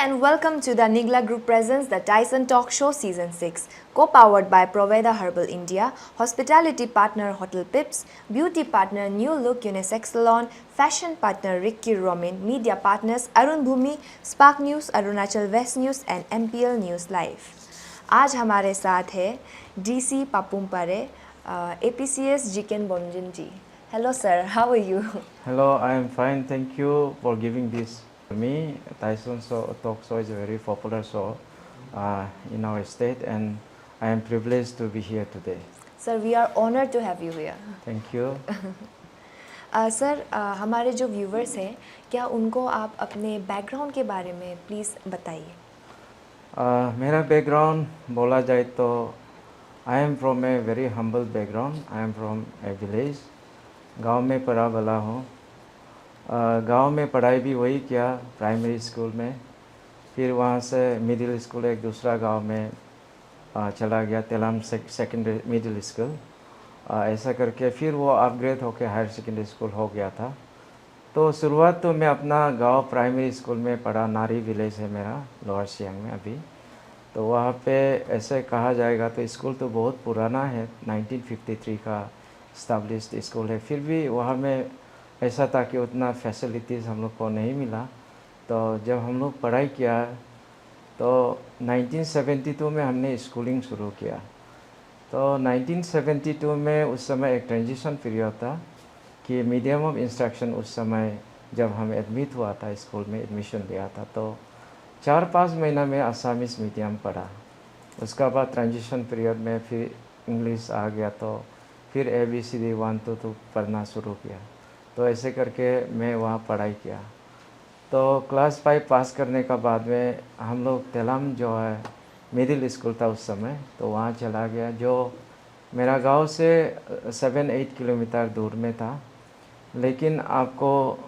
and welcome to the Nigla Group presents the Tyson Talk Show Season 6, co-powered by Proveda Herbal India, hospitality partner Hotel Pips, beauty partner New Look Unisex Salon, fashion partner Ricky Romin, media partners Arun Bhumi, Spark News, Arunachal West News and MPL News Live. आज हमारे साथ है DC Papumpare, APCS Jiken Bonjin ji. Hello sir, how are you? Hello, I am fine. Thank you for giving this to me. Tyson Talk Show is a very popular show in our state, and I am privileged to be here today. Sir, we are honored to have you here. Thank you. Sir हमारे जो viewers हैं क्या उनको आप अपने background के बारे में प्लीज़ बताइए. मेरा बैकग्राउंड बोला जाए तो I am from a very humble background. I am from A village. गांव में पढ़ा बला हूँ. गांव में पढ़ाई भी वही किया प्राइमरी स्कूल में. फिर वहाँ से मिडिल स्कूल एक दूसरा गांव में चला गया, तेलाम सेकेंडरी मिडिल स्कूल. ऐसा करके फिर वो अपग्रेड होकर हायर सेकेंडरी स्कूल हो गया था. तो शुरुआत तो मैं अपना गांव प्राइमरी स्कूल में पढ़ा. नारी विलेज है मेरा, लोअर सियांग में अभी. तो वहाँ पे ऐसे कहा जाएगा तो स्कूल तो बहुत पुराना है, 1953 का इस्टाब्लिश्ड स्कूल है. फिर भी वहाँ में ऐसा था कि उतना फैसिलिटीज़ हम लोग को नहीं मिला. तो जब हम लोग पढ़ाई किया तो 1972 में हमने स्कूलिंग शुरू किया. तो 1972 में उस समय एक ट्रांजिशन पीरियड था कि मीडियम ऑफ इंस्ट्रक्शन उस समय जब हम एडमिट हुआ था, स्कूल में एडमिशन लिया था, तो 4-5 महीना में आसामीज़ मीडियम पढ़ा. उसका बाद ट्रांजिशन पीरियड में फिर इंग्लिश आ गया, तो फिर ABCD 1 to 2 पढ़ना शुरू किया. तो ऐसे करके मैं वहाँ पढ़ाई किया. तो क्लास 5 पास करने का बाद में हम लोग तेलाम जो है मिडिल स्कूल था उस समय, तो वहाँ चला गया, जो मेरा गांव से 7-8 किलोमीटर दूर में था. लेकिन आपको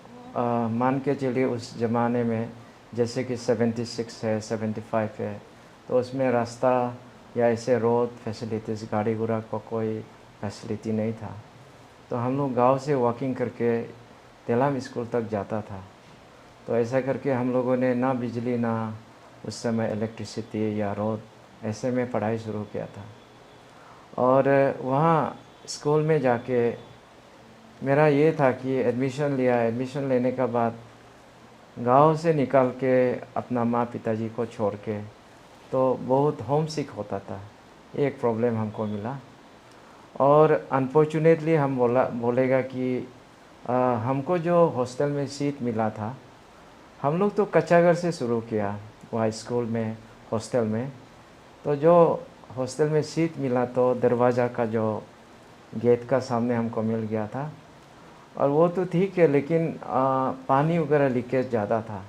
मान के चलिए उस ज़माने में जैसे कि 76 है, 75 है, तो उसमें रास्ता या ऐसे रोड फैसिलिटीज़, गाड़ी घोड़ा को कोई फैसिलिटी नहीं था. तो हम लोग गांव से वॉकिंग करके तेलाम स्कूल तक जाता था. तो ऐसा करके हम लोगों ने ना बिजली, ना उस समय इलेक्ट्रिसिटी या रोड, ऐसे में पढ़ाई शुरू किया था. और वहाँ स्कूल में जाके मेरा ये था कि एडमिशन लिया. एडमिशन लेने का बाद गांव से निकल के अपना माँ पिताजी को छोड़ के तो बहुत होम सिक होता था. ये एक प्रॉब्लम हमको मिला. और अनफॉर्चुनेटली हम बोलेगा कि हमको जो हॉस्टल में सीट मिला था, हम लोग तो कच्चा घर से शुरू किया वहाँ स्कूल में, हॉस्टल में. तो जो हॉस्टल में सीट मिला तो दरवाज़ा का जो गेट का सामने हमको मिल गया था. और वो तो ठीक है, लेकिन पानी वगैरह लीकेज ज़्यादा था.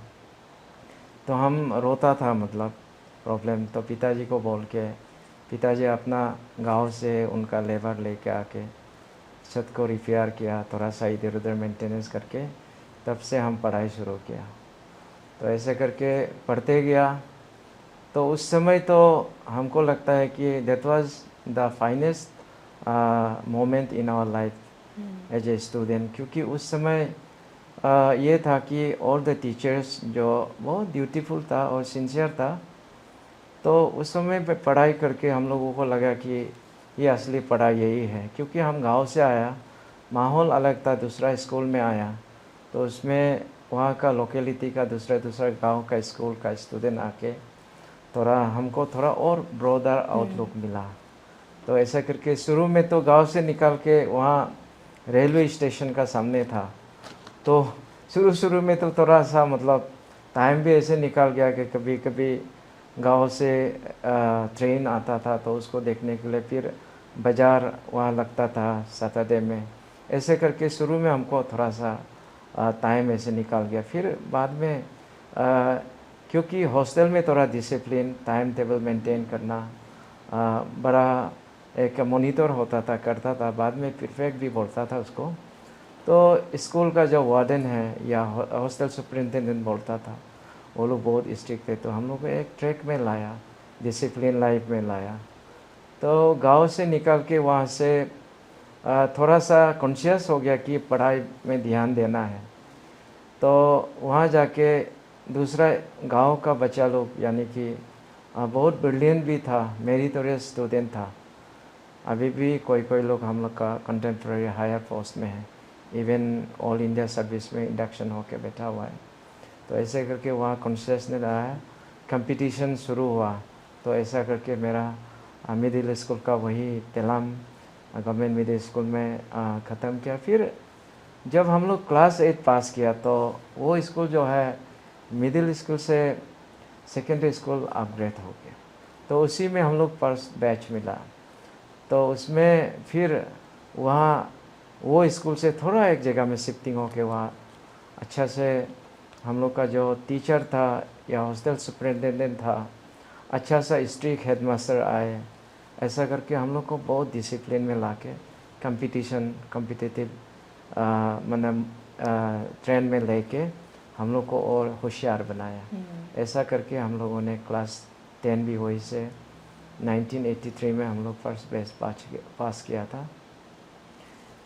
तो हम रोता था, मतलब प्रॉब्लम. तो पिताजी को बोल के पिताजी अपना गांव से उनका लेबर लेके आके छत को रिपेयर किया, थोड़ा सा इधर उधर मेंटेनेंस करके तब से हम पढ़ाई शुरू किया. तो ऐसे करके पढ़ते गया. तो उस समय तो हमको लगता है कि that was the finest moment in our life as a student. क्योंकि उस समय ये था कि ऑल द टीचर्स जो बहुत ड्यूटीफुल था और सिंसियर था. तो उस समय पे पढ़ाई करके हम लोगों को लगा कि ये असली पढ़ाई यही है. क्योंकि हम गांव से आया, माहौल अलग था, दूसरा स्कूल में आया, तो उसमें वहाँ का लोकेलिटी का दूसरा गांव का स्कूल का स्टूडेंट आके हमको थोड़ा और ब्रॉडर आउटलुक मिला. तो ऐसा करके शुरू में तो गांव से निकल के वहाँ रेलवे स्टेशन का सामने था. तो शुरू में तो थोड़ा सा मतलब टाइम भी ऐसे निकल गया कि कभी कभी गांव से ट्रेन आता था तो उसको देखने के लिए फिर बाज़ार वहाँ लगता था सैटरडे में. ऐसे करके शुरू में हमको थोड़ा सा टाइम ऐसे निकल गया. फिर बाद में क्योंकि हॉस्टल में थोड़ा डिसिप्लिन, टाइम टेबल मेंटेन करना, बड़ा एक मॉनिटर होता था, करता था. बाद में परफेक्ट भी बोलता था उसको. तो स्कूल का जो वार्डन है या हॉस्टल सुपरिटेंडेंट बोलता था, वो लोग बहुत स्ट्रिक्ट थे. तो हम लोग को एक ट्रैक में लाया, डिसिप्लिन लाइफ में लाया. तो गांव से निकल के वहाँ से थोड़ा सा कॉन्शियस हो गया कि पढ़ाई में ध्यान देना है. तो वहाँ जाके दूसरा गांव का बच्चा लोग यानी कि बहुत ब्रिलियंट भी था, मेरिटोरियस स्टूडेंट था। अभी भी कोई कोई लोग हम लोग का कंटेम्प्रेरी हायर पोस्ट में है, इवन ऑल इंडिया सर्विस में इंडक्शन होके बैठा हुआ है। तो ऐसे करके वहाँ कॉन्शियसनेस आया, कंपटीशन शुरू हुआ। तो ऐसा करके मेरा मिडिल स्कूल का वही तेलाम गवर्नमेंट मिडिल स्कूल में ख़त्म किया। फिर जब हम लोग क्लास 8 पास किया तो वो स्कूल जो है मिडिल स्कूल से सेकेंडरी स्कूल अपग्रेड हो गया। तो उसी में हम लोग फर्स्ट बैच मिला। तो उसमें फिर वहाँ वो स्कूल से थोड़ा एक जगह में शिफ्टिंग होके वहाँ अच्छा से हम लोग का जो टीचर था या हॉस्टल सुपरिटेंडेंट था, अच्छा सा स्ट्रिक्ट हेडमास्टर आए। ऐसा करके हम लोग को बहुत डिसिप्लिन में ला के कम्पिटिटिव मतलब ट्रेंड में लेके हम लोग को और होशियार बनाया। ऐसा करके हम लोगों ने क्लास 10 भी वही से 1983 में हम लोग फर्स्ट बैच पास किया था।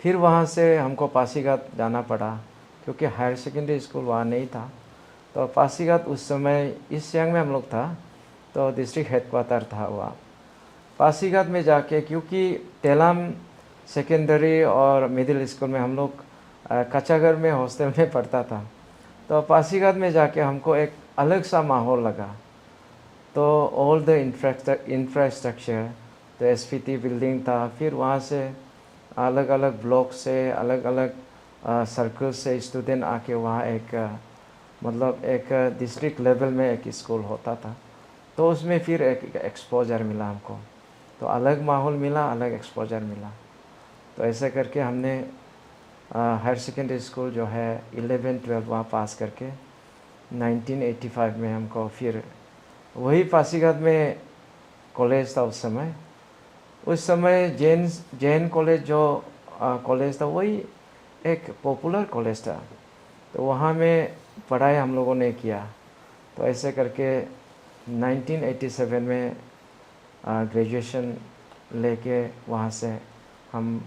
फिर वहाँ से हमको पासीघाट जाना पड़ा क्योंकि हायर सेकेंडरी स्कूल वहाँ नहीं था। तो पासीघाट उस समय ईस्ट सियांग में हम लोग था, तो डिस्ट्रिक्ट हेडक्वार्टर था वहाँ पासीघाट में जाके। क्योंकि तेलाम सेकेंडरी और मिडिल स्कूल में हम लोग कच्चा घर में हॉस्टल में पढ़ता था। तो पासीघाट में जाके हमको एक अलग सा माहौल लगा। तो ऑल द इंफ्रास्ट्रक्चर, तो एसपीटी बिल्डिंग था। फिर वहाँ से अलग अलग ब्लॉक से अलग अलग सर्कल से स्टूडेंट आके वहाँ एक मतलब एक डिस्ट्रिक्ट लेवल में एक स्कूल होता था। तो उसमें फिर एक एक्सपोजर मिला हमको, तो अलग माहौल मिला, अलग एक्सपोजर मिला। तो ऐसे करके हमने हायर सेकेंडरी स्कूल जो है 11-12 वहाँ पास करके 1985 में हमको फिर वही पासीघाट में कॉलेज था उस समय जैन कॉलेज जो कॉलेज था वही एक पॉपुलर कॉलेज था। तो वहाँ में पढ़ाई हम लोगों ने किया। तो ऐसे करके 1987 में ग्रेजुएशन लेके वहाँ से हम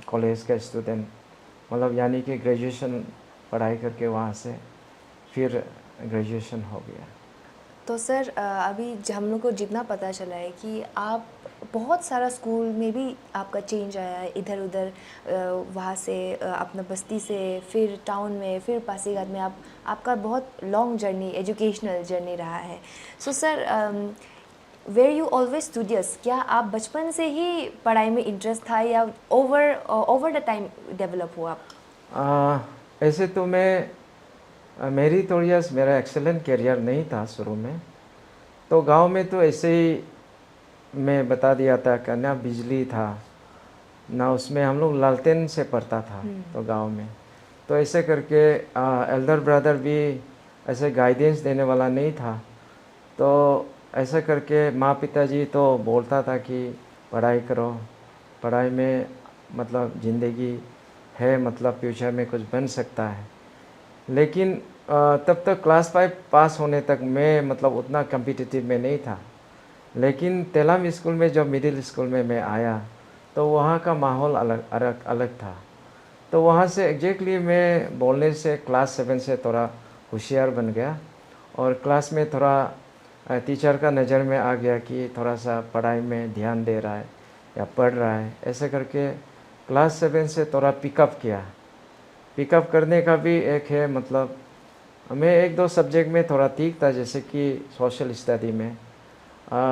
कॉलेज का स्टूडेंट मतलब यानी कि ग्रेजुएशन पढ़ाई करके वहाँ से फिर ग्रेजुएशन हो गया। तो सर अभी हम लोग को जितना पता चला है कि आप बहुत सारा स्कूल में भी आपका चेंज आया है, इधर उधर वहाँ से अपना बस्ती से फिर टाउन में फिर पासीघाट में आपका बहुत लॉन्ग जर्नी, एजुकेशनल जर्नी रहा है। So sir were you always studious, क्या आप बचपन से ही पढ़ाई में इंटरेस्ट था या ओवर द टाइम डेवलप हुआ आप? ऐसे तो मैं मेरिटोरियस मेरा एक्सेलेंट करियर नहीं था शुरू में। तो गांव में तो ऐसे ही मैं बता दिया था कि ना बिजली था ना, उसमें हम लोग लालटेन से पढ़ता था। तो गांव में तो ऐसे करके एल्डर ब्रदर भी ऐसे गाइडेंस देने वाला नहीं था। तो ऐसा करके माँ पिताजी तो बोलता था कि पढ़ाई करो, पढ़ाई में मतलब ज़िंदगी है, मतलब फ्यूचर में कुछ बन सकता है। लेकिन तब तक क्लास 5 पास होने तक मैं मतलब उतना कम्पिटिटिव में नहीं था। लेकिन तेलाम स्कूल में जब मिडिल स्कूल में मैं आया तो वहाँ का माहौल अलग था। तो वहाँ से एग्जैक्टली मैं बोलने से क्लास 7 से थोड़ा होशियार बन गया और क्लास में थोड़ा टीचर का नज़र में आ गया कि थोड़ा सा पढ़ाई में ध्यान दे रहा है या पढ़ रहा है। ऐसे करके क्लास 7 से थोड़ा पिकअप किया। पिकअप करने का भी एक है मतलब मैं 1-2 सब्जेक्ट में थोड़ा ठीक था, जैसे कि सोशल स्टडी में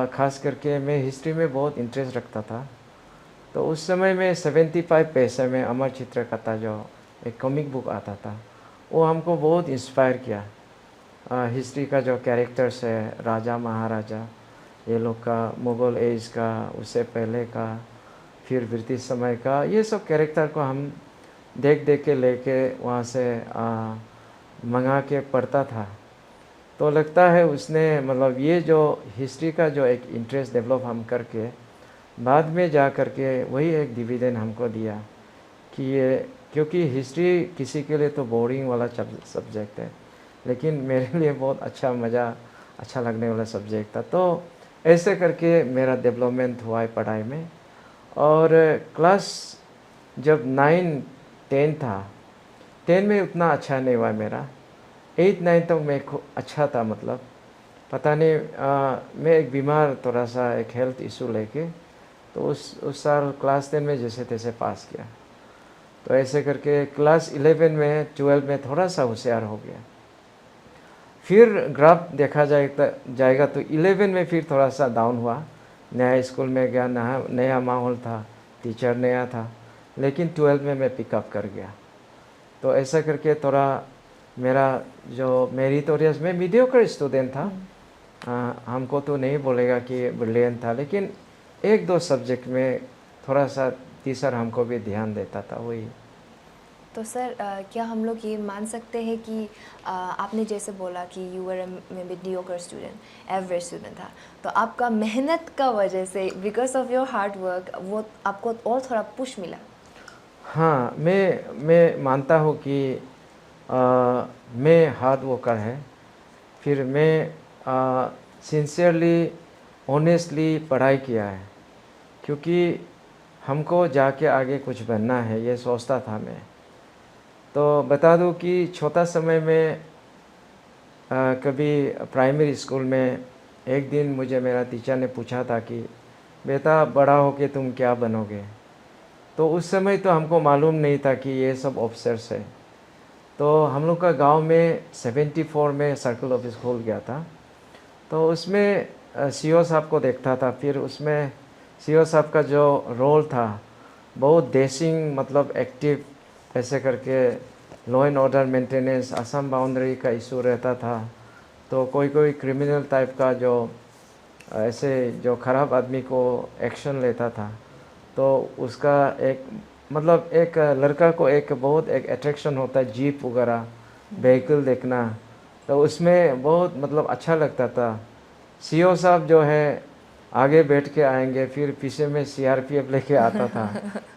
ख़ास करके मैं हिस्ट्री में बहुत इंटरेस्ट रखता था। तो उस समय में 75 पैसे में अमर चित्र कथा जो एक कॉमिक बुक आता था वो हमको बहुत इंस्पायर किया। हिस्ट्री का जो कैरेक्टर्स है, राजा महाराजा ये लोग का, मुग़ल एज का, उससे पहले का, फिर ब्रिटिश समय का, ये सब कैरेक्टर को हम देख के लेके वहाँ से मंगा के पढ़ता था। तो लगता है उसने मतलब ये जो हिस्ट्री का जो एक इंटरेस्ट डेवलप हम करके बाद में जा कर के वही एक डिविडेंड हमको दिया कि ये, क्योंकि हिस्ट्री किसी के लिए तो बोरिंग वाला सब्जेक्ट है, लेकिन मेरे लिए बहुत अच्छा लगने वाला सब्जेक्ट था। तो ऐसे करके मेरा डेवलपमेंट हुआ है पढ़ाई में। और क्लास जब 9-10 था, 10 में उतना अच्छा नहीं हुआ मेरा। 8 9 तक मैं अच्छा था, मतलब पता नहीं मैं एक बीमार थोड़ा सा एक हेल्थ इशू लेके, तो उस साल क्लास 10 में जैसे तैसे पास किया। तो ऐसे करके क्लास 11 में 12 में थोड़ा सा होशियार हो गया। फिर ग्राफ देखा जाएगा तो 11 में फिर थोड़ा सा डाउन हुआ। नया स्कूल में गया, नया माहौल था, टीचर नया था, लेकिन 12 में मैं पिकअप कर गया। तो ऐसा करके थोड़ा मेरा जो मेरिटोरियस में मीडियोकर स्टूडेंट था, हमको तो नहीं बोलेगा कि ब्रिलियंट था, लेकिन एक दो सब्जेक्ट में थोड़ा सा टीचर हमको भी ध्यान देता था, वही। तो सर क्या हम लोग ये मान सकते हैं कि आपने जैसे बोला कि you were mediocre student, average student था, तो आपका मेहनत का वजह से, because of your hard work, वो आपको और थोड़ा पुश मिला? हाँ, मैं मानता हूँ कि मैं हार्ड वर्कर है। फिर मैं सिंसियरली ऑनेस्टली पढ़ाई किया है, क्योंकि हमको जाके आगे कुछ बनना है, ये सोचता था मैं। तो बता दूँ कि छोटा समय में कभी प्राइमरी स्कूल में एक दिन मुझे मेरा टीचर ने पूछा था कि बेटा बड़ा होके तुम क्या बनोगे। तो उस समय तो हमको मालूम नहीं था कि ये सब ऑफिसर्स है। तो हम लोग का गांव में 74 में सर्कल ऑफिस खोल गया था। तो उसमें सीओ साहब को देखता था। फिर उसमें सीओ साहब का जो रोल था बहुत देसिंग, मतलब एक्टिव, ऐसे करके law and order maintenance, Assam boundary का इशू रहता था। तो कोई कोई क्रिमिनल टाइप का जो ऐसे जो ख़राब आदमी को एक्शन लेता था, तो उसका एक मतलब एक लड़का को एक बहुत एक अट्रैक्शन होता है, जीप वगैरह व्हीकल देखना। तो उसमें बहुत मतलब अच्छा लगता था। सीओ साहब जो है आगे बैठ के आएंगे, फिर पीछे में सीआरपीएफ लेके आता था।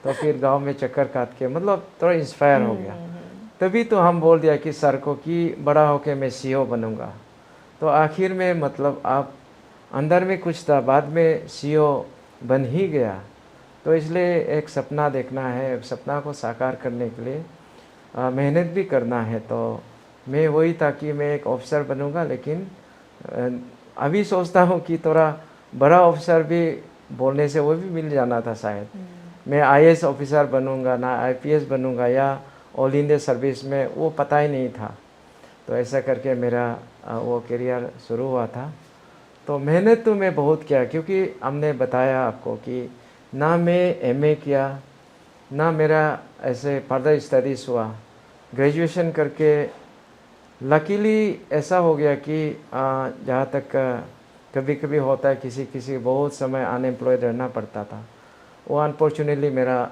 तो फिर गांव में चक्कर काट के मतलब थोड़ा इंस्पायर हो गया। तभी तो हम बोल दिया कि सर को कि बड़ा होके मैं सीओ बनूंगा। तो आखिर में मतलब आप अंदर में कुछ था, बाद में सीओ बन ही गया। तो इसलिए एक सपना देखना है, सपना को साकार करने के लिए मेहनत भी करना है। तो मैं वही था कि मैं एक ऑफिसर बनूंगा, लेकिन अ, अभी सोचता हूँ कि थोड़ा बड़ा ऑफिसर भी बोलने से वो भी मिल जाना था शायद। मैं आईएएस ऑफिसर बनूंगा ना आईपीएस बनूंगा या ऑल इंडिया सर्विस में, वो पता ही नहीं था। तो ऐसा करके मेरा वो करियर शुरू हुआ था। तो मेहनत तो मैं बहुत किया, क्योंकि हमने बताया आपको कि ना मैं एमए किया, ना मेरा ऐसे फर्दर स्टडीज़ हुआ। ग्रेजुएशन करके लकीली ऐसा हो गया कि जहाँ तक कभी कभी होता है किसी किसी बहुत समय अनएम्प्लॉयड रहना पड़ता था, वो अनफॉर्चुनेटली मेरा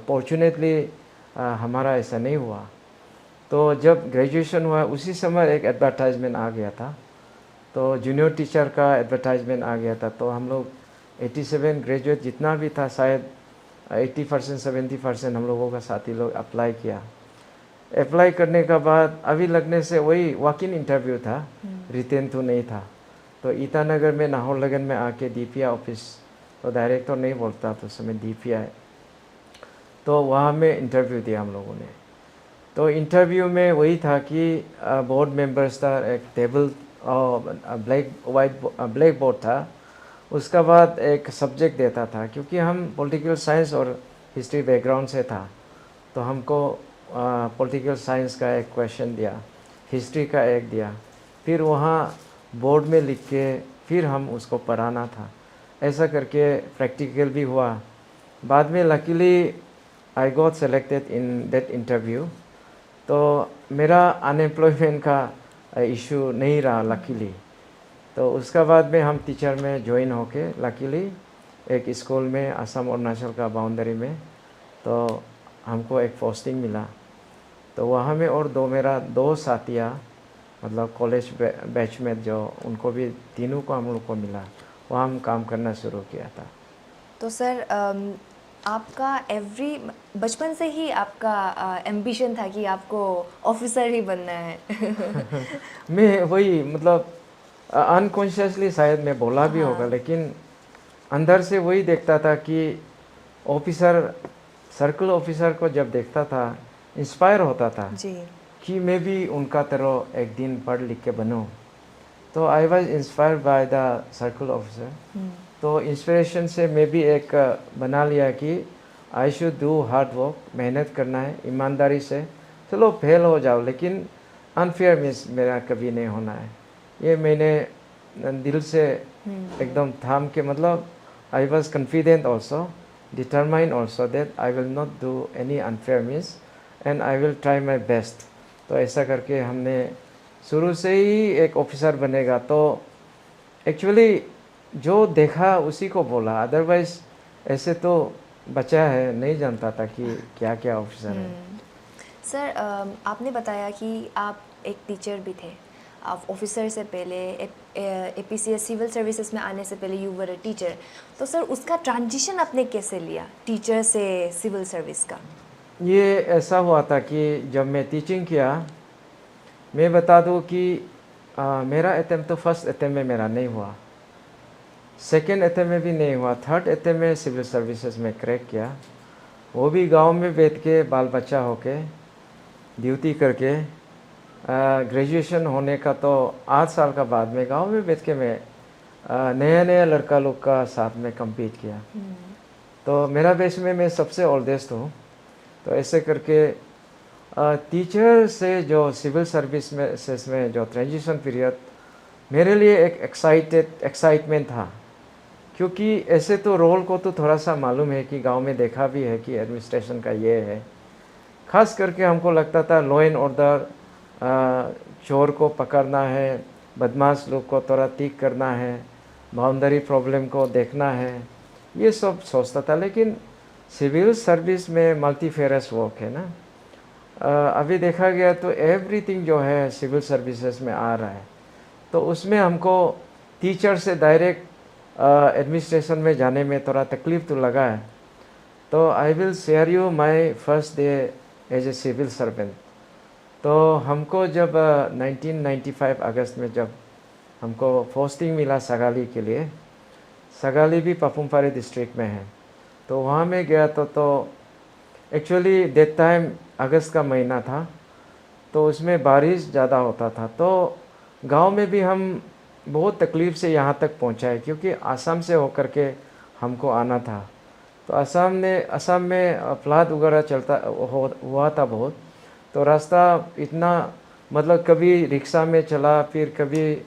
फॉर्चुनेटली हमारा ऐसा नहीं हुआ। तो जब ग्रेजुएशन हुआ उसी समय एक एडवर्टाइजमेंट आ गया था। तो जूनियर टीचर का एडवर्टाइजमेंट आ गया था। तो हम लोग 87 ग्रेजुएट जितना भी था, शायद 80% 70% हम लोगों का साथी लोग अप्लाई किया। अप्लाई करने का बाद अभी लगने से वही वॉक इन इंटरव्यू था, रिटेन तो नहीं था। तो ईटानगर में नाहरलगुन में आके डीपीआई ऑफिस, तो डायरेक्टर नहीं बोलता तो उस समय डीपीआई, तो वहाँ में इंटरव्यू दिया हम लोगों ने। तो इंटरव्यू में वही था कि बोर्ड मेंबर्स था, एक टेबल ब्लैक बोर्ड था, उसका बाद एक सब्जेक्ट देता था। क्योंकि हम पॉलिटिकल साइंस और हिस्ट्री बैकग्राउंड से था, तो हमको पॉलिटिकल साइंस का एक क्वेश्चन दिया, हिस्ट्री का एक दिया, फिर वहाँ बोर्ड में लिख के फिर हम उसको पढ़ाना था। ऐसा करके प्रैक्टिकल भी हुआ। बाद में luckily I got selected in that interview. तो मेरा अनएम्प्लॉयमेंट का इशू नहीं रहा लकीली। तो उसका बाद में हम टीचर में ज्वाइन होके लकीली एक स्कूल में असम अरुणाचल का बाउंड्री में, तो हमको एक पोस्टिंग मिला। तो वहाँ में और मेरा दो साथियाँ, मतलब कॉलेज बैचमेट जो, उनको भी तीनों को हम लोग को मिला। वहाँ हम काम करना शुरू किया था। तो सर आपका बचपन से ही आपका एम्बिशन था कि आपको ऑफिसर ही बनना है? मैं वही मतलब अनकॉन्शियसली शायद मैं बोला भी होगा, लेकिन अंदर से वही देखता था कि ऑफिसर, सर्कल ऑफिसर को जब देखता था इंस्पायर होता था। जी। कि मैं भी उनका तरह एक दिन पढ़ लिख के बनूँ। तो I was inspired by the circle officer. तो इंस्पिरेशन से मैं भी एक बना लिया कि I should do hard work, मेहनत करना है ईमानदारी से। चलो फेल हो जाओ लेकिन अनफेयर मिस मेरा कभी नहीं होना है। ये मैंने दिल से एकदम थाम के, मतलब I was confident also, determine also that I will not do any unfair miss and I will try my best. तो ऐसा करके हमने शुरू से ही एक ऑफिसर बनेगा तो एक्चुअली जो देखा उसी को बोला, अदरवाइज ऐसे तो बचा है नहीं जानता था कि क्या क्या ऑफिसर है। सर आपने बताया कि आप एक टीचर भी थे, आप ऑफिसर से पहले एपीसीएस सिविल सर्विसेज में आने से पहले यू वर अ टीचर। तो सर उसका ट्रांजिशन आपने कैसे लिया टीचर से सिविल सर्विस का? ये ऐसा हुआ था कि जब मैं टीचिंग किया, मैं बता दूं कि मेरा अटेम्प्ट तो फर्स्ट अटेम्प्ट में मेरा नहीं हुआ, सेकेंड अटेम्प्ट में भी नहीं हुआ, थर्ड अटेम्प्ट में सिविल सर्विसेज में क्रैक किया। वो भी गांव में बैठ के बाल बच्चा होके ड्यूटी करके। ग्रेजुएशन होने का तो 8 साल का बाद में गांव में बैठ के मैं नया नया लड़का लोग का साथ में compete किया। तो मेरा बैच में मैं सबसे ओल्डेस्ट हूँ। तो ऐसे करके टीचर से जो सिविल सर्विस में जो ट्रांजिशन पीरियड मेरे लिए एक एक्साइटमेंट था, क्योंकि ऐसे तो रोल को तो थोड़ा सा मालूम है कि गांव में देखा भी है कि एडमिनिस्ट्रेशन का ये है। खास करके हमको लगता था लॉ एंड ऑर्डर, चोर को पकड़ना है, बदमाश लोग को थोड़ा ठीक करना है, बाउंड्री प्रॉब्लम को देखना है, ये सब सोचता था। लेकिन सिविल सर्विस में मल्टीफेरस वर्क है ना। अभी देखा गया तो एवरीथिंग जो है सिविल सर्विसेज में आ रहा है, तो उसमें हमको टीचर से डायरेक्ट एडमिनिस्ट्रेशन में जाने में थोड़ा तकलीफ तो लगा है। तो I will share you my first day as a civil servant. तो हमको जब 1995 अगस्त में जब हमको पोस्टिंग मिला सगाली के लिए, सगाली भी पापुमपारे डिस्ट्रिक्ट में है, तो वहाँ में गया तो एक्चुअली दैट टाइम अगस्त का महीना था, तो उसमें बारिश ज़्यादा होता था। तो गांव में भी हम बहुत तकलीफ़ से यहाँ तक पहुँचाए, क्योंकि आसाम से होकर के हमको आना था। तो असम में फ्लड वगैरह हुआ था बहुत। तो रास्ता इतना, मतलब कभी रिक्शा में चला, फिर कभी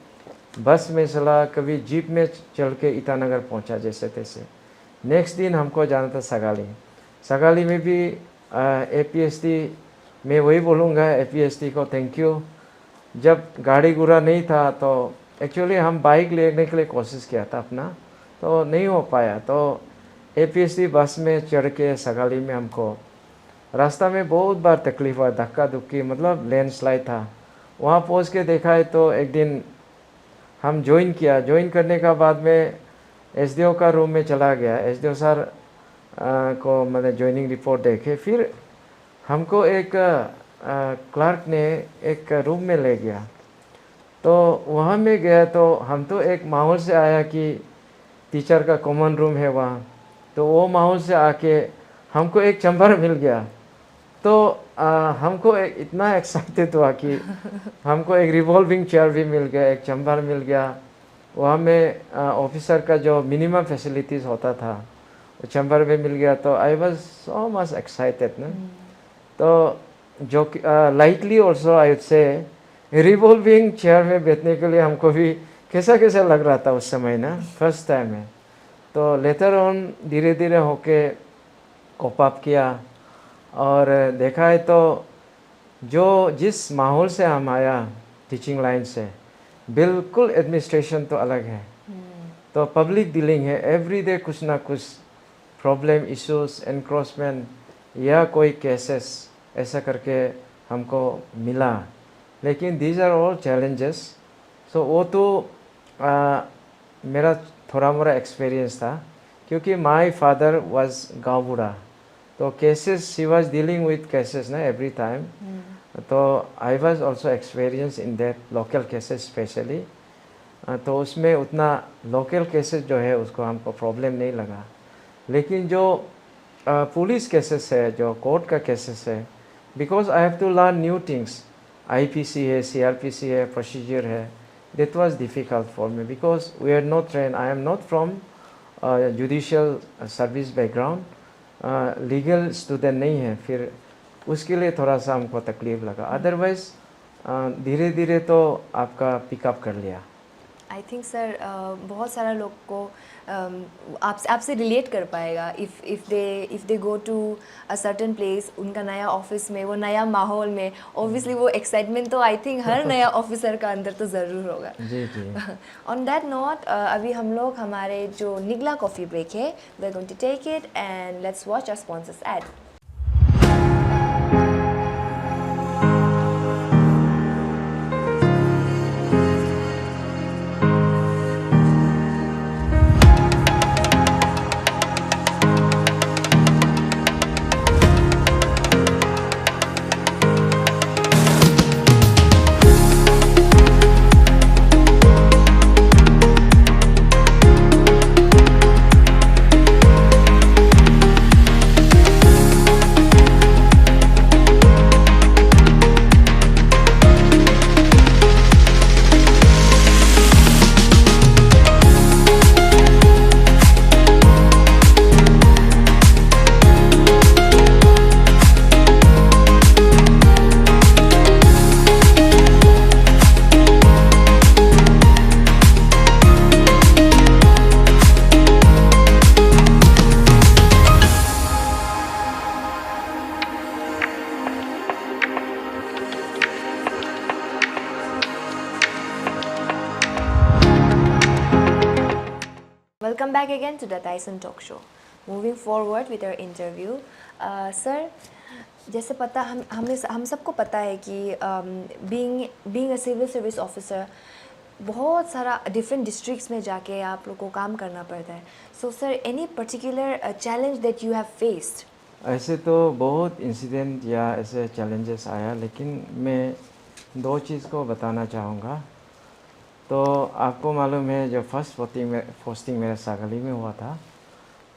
बस में चला, कभी जीप में चल के ईटानगर पहुँचा जैसे तैसे। नेक्स्ट दिन हमको जाना था सगाली में भी एपीएसटी, मैं वही बोलूँगा एपीएसटी को थैंक यू। जब गाड़ी गुड़ा नहीं था तो एक्चुअली हम बाइक लेने के लिए कोशिश किया था अपना, तो नहीं हो पाया। तो एपीएसटी बस में चढ़ के सगाली में हमको रास्ता में बहुत बार तकलीफ हुआ, धक्का धुक्की, मतलब लैंडस्लाइड था। वहाँ पहुँच के देखा है तो एक दिन हम ज्वाइन करने का बाद में एसडीओ का रूम में चला गया। एसडीओ सर को मैंने ज्वाइनिंग रिपोर्ट देखे, फिर हमको एक क्लर्क ने एक रूम में ले गया। तो वहाँ में गया तो हम तो एक माहौल से आया कि टीचर का कॉमन रूम है वहाँ, तो वो माहौल से आके हमको एक चैम्बर मिल गया। तो हमको इतना एक्साइटेड हुआ कि हमको एक रिवॉल्विंग चेयर भी मिल गया, एक चैम्बर मिल गया। वहाँ में ऑफिसर का जो मिनिमम फैसिलिटीज़ होता था वो चैम्बर में मिल गया। तो I was so much excited ना। तो जो lightly also I would say revolving chair में बैठने के लिए हमको भी कैसा कैसा लग रहा था उस समय ना, फर्स्ट टाइम है। तो लेटर ऑन धीरे धीरे होके कोप अप किया और देखा है तो जो जिस माहौल से हम आया टीचिंग लाइन से, बिल्कुल एडमिनिस्ट्रेशन तो अलग है। तो पब्लिक डीलिंग है, एवरीडे कुछ ना कुछ प्रॉब्लम, इश्यूज, एनक्रोचमेंट या कोई केसेस ऐसा करके हमको मिला। लेकिन दीज आर ऑल चैलेंजेस। सो वो तो मेरा थोड़ा मोड़ा एक्सपीरियंस था, क्योंकि माय फादर वाज गाँव बूढ़ा, तो cases she was dealing with cases ना एवरी टाइम। तो I was also experience in that local cases specially. तो उसमें उतना लोकल केसेस जो है उसको हमको प्रॉब्लम नहीं लगा। लेकिन जो पुलिस केसेस है, जो कोर्ट का केसेस है, because I have to learn new things. IPC है, CRPC है, प्रोसीजर है. That was difficult for me because we are not trained. I am not from judicial service background, legal student नहीं है, फिर उसके लिए थोड़ा सा हमको तकलीफ लगा. अदरवाइज धीरे धीरे तो आपका पिकअप कर लिया. आई थिंक सर बहुत सारा लोग को आपसे रिलेट कर पाएगा if they go to a certain place, उनका नया ऑफिस में, वो नया माहौल में, ऑब्वियसली वो एक्साइटमेंट तो आई थिंक हर नया ऑफिसर का अंदर तो ज़रूर होगा. जी जी. ऑन दैट नोट अभी हम लोग हमारे जो निगला कॉफ़ी ब्रेक है, we are going to take it and let's watch our sponsors ad. Welcome back again to the Tyson Talk Show. Moving forward with our interview, sir जैसे पता हम सबको पता है कि being a civil service officer बहुत सारा different districts में जाके आप लोग को काम करना पड़ता है. So sir any particular challenge that you have faced? ऐसे तो बहुत इंसिडेंट या ऐसे चैलेंजेस आया, लेकिन मैं दो चीज़ को बताना चाहूँगा. तो आपको मालूम है जो फर्स्ट पोस्टिंग मेरे सागली में हुआ था,